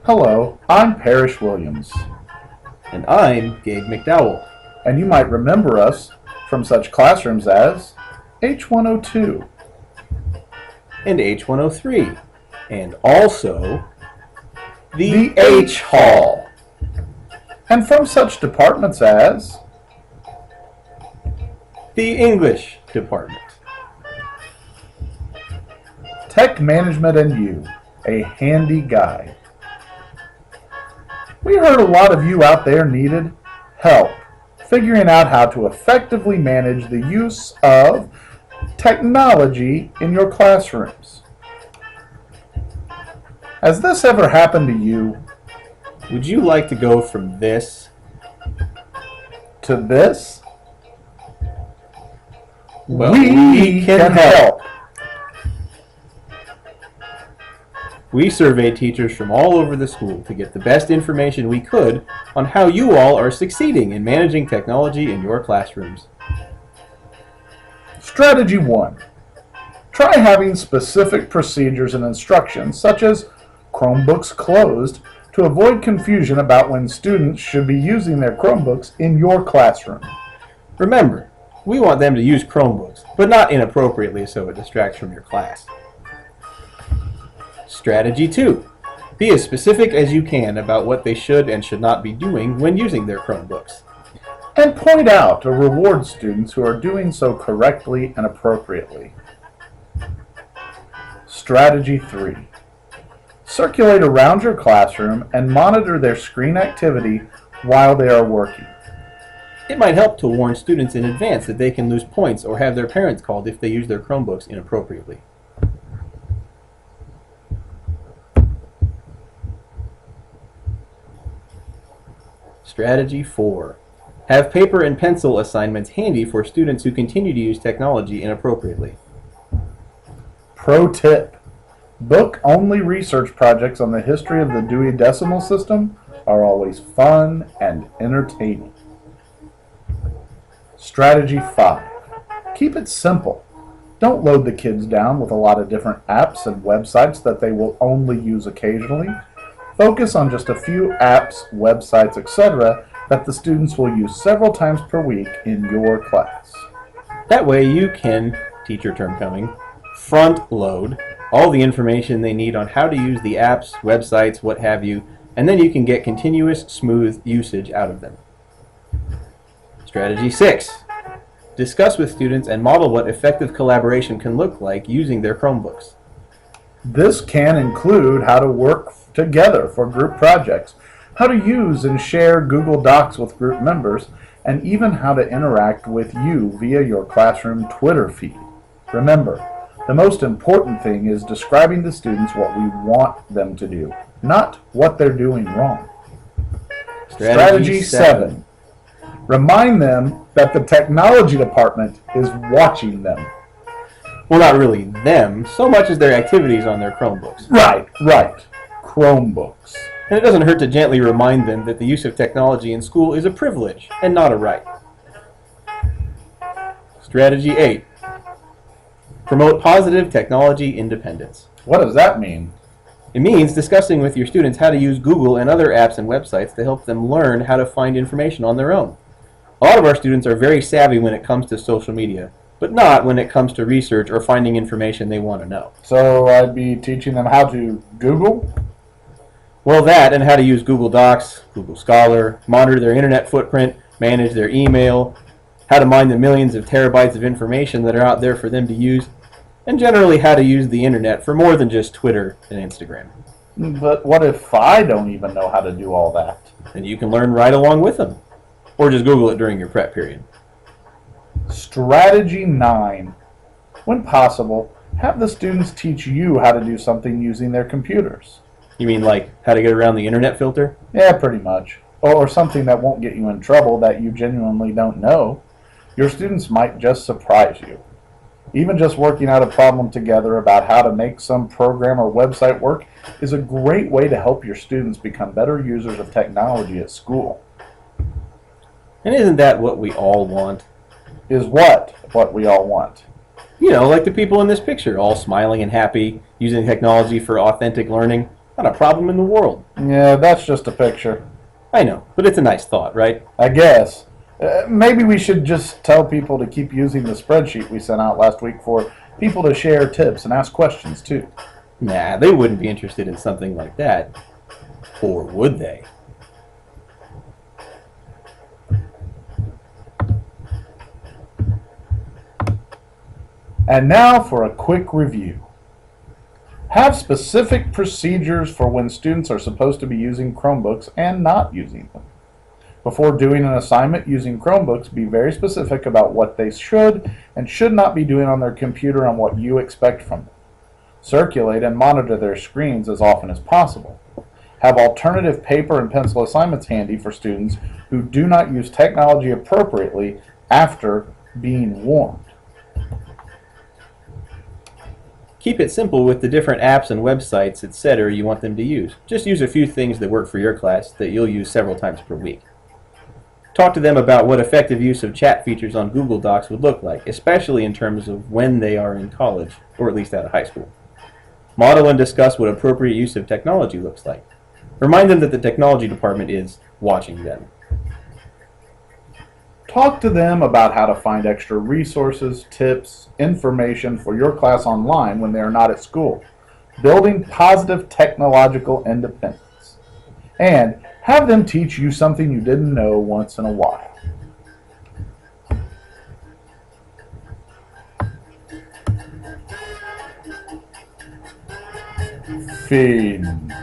Hello, I'm Parrish Williams, And I'm Gabe McDowell. and you might remember us from such classrooms as H102, And H103. And also the H Hall, and from such departments as the English department. Tech Management and You, a handy guide. We heard a lot of you out there needed help figuring out how to effectively manage the use of technology in your classrooms. Has this ever happened to you? Would you like to go from this To this? Well, we can help. We surveyed teachers from all over the school to get the best information we could on how you all are succeeding in managing technology in your classrooms. Strategy 1. Try having specific procedures and instructions, such as Chromebooks closed, to avoid confusion about when students should be using their Chromebooks in your classroom. Remember, we want them to use Chromebooks, but not inappropriately so it distracts from your class. Strategy 2. Be as specific as you can about what they should and should not be doing when using their Chromebooks. And point out or reward students who are doing so correctly and appropriately. Strategy 3. Circulate around your classroom and monitor their screen activity while they are working. It might help to warn students in advance that they can lose points or have their parents called if they use their Chromebooks inappropriately. Strategy 4. Have paper and pencil assignments handy for students who continue to use technology inappropriately. Pro tip. Book-only research projects on the history of the Dewey Decimal System are always fun and entertaining. Strategy 5. Keep it simple. Don't load the kids down with a lot of different apps and websites that they will only use occasionally. Focus on just a few apps, websites, etc. that the students will use several times per week in your class. That way you can, teacher term coming, front load all the information they need on how to use the apps, websites, what have you, and then you can get continuous, smooth usage out of them. Strategy 6. Discuss with students and model what effective collaboration can look like using their Chromebooks. This can include how to work together for group projects, how to use and share Google Docs with group members, and even how to interact with you via your classroom Twitter feed. Remember, the most important thing is describing to students what we want them to do, not what they're doing wrong. Strategy 7. Remind them that the technology department is watching them. Well, not really them, so much as their activities on their Chromebooks. Right. Chromebooks. And it doesn't hurt to gently remind them that the use of technology in school is a privilege and not a right. Strategy 8. Promote positive technology independence. What does that mean? It means discussing with your students how to use Google and other apps and websites to help them learn how to find information on their own. A lot of our students are very savvy when it comes to social media, but not when it comes to research or finding information they want to know. So I'd be teaching them how to Google? Well, that and how to use Google Docs, Google Scholar, monitor their internet footprint, manage their email, how to mine the millions of terabytes of information that are out there for them to use, and generally how to use the internet for more than just Twitter and Instagram. But what if I don't even know how to do all that? And you can learn right along with them, or just Google it during your prep period. Strategy 9. When possible, have the students teach you how to do something using their computers. You mean like how to get around the internet filter? Yeah, pretty much. Or something that won't get you in trouble that you genuinely don't know. Your students might just surprise you. Even just working out a problem together about how to make some program or website work is a great way to help your students become better users of technology at school. And isn't that what we all want? Is what we all want? You know, like the people in this picture, all smiling and happy, using technology for authentic learning. Not a problem in the world. Yeah, that's just a picture. I know, but it's a nice thought, right? I guess. Maybe we should just tell people to keep using the spreadsheet we sent out last week for people to share tips and ask questions too. Nah, they wouldn't be interested in something like that. Or would they? And now for a quick review. Have specific procedures for when students are supposed to be using Chromebooks and not using them. Before doing an assignment using Chromebooks, be very specific about what they should and should not be doing on their computer and what you expect from them. Circulate and monitor their screens as often as possible. Have alternative paper and pencil assignments handy for students who do not use technology appropriately after being warned. Keep it simple with the different apps and websites, etc. you want them to use. Just use a few things that work for your class that you'll use several times per week. Talk to them about what effective use of chat features on Google Docs would look like, especially in terms of when they are in college, or at least out of high school. Model and discuss what appropriate use of technology looks like. Remind them that the technology department is watching them. Talk to them about how to find extra resources, tips, information for your class online when they are not at school. Building positive technological independence. And have them teach you something you didn't know once in a while. Fin.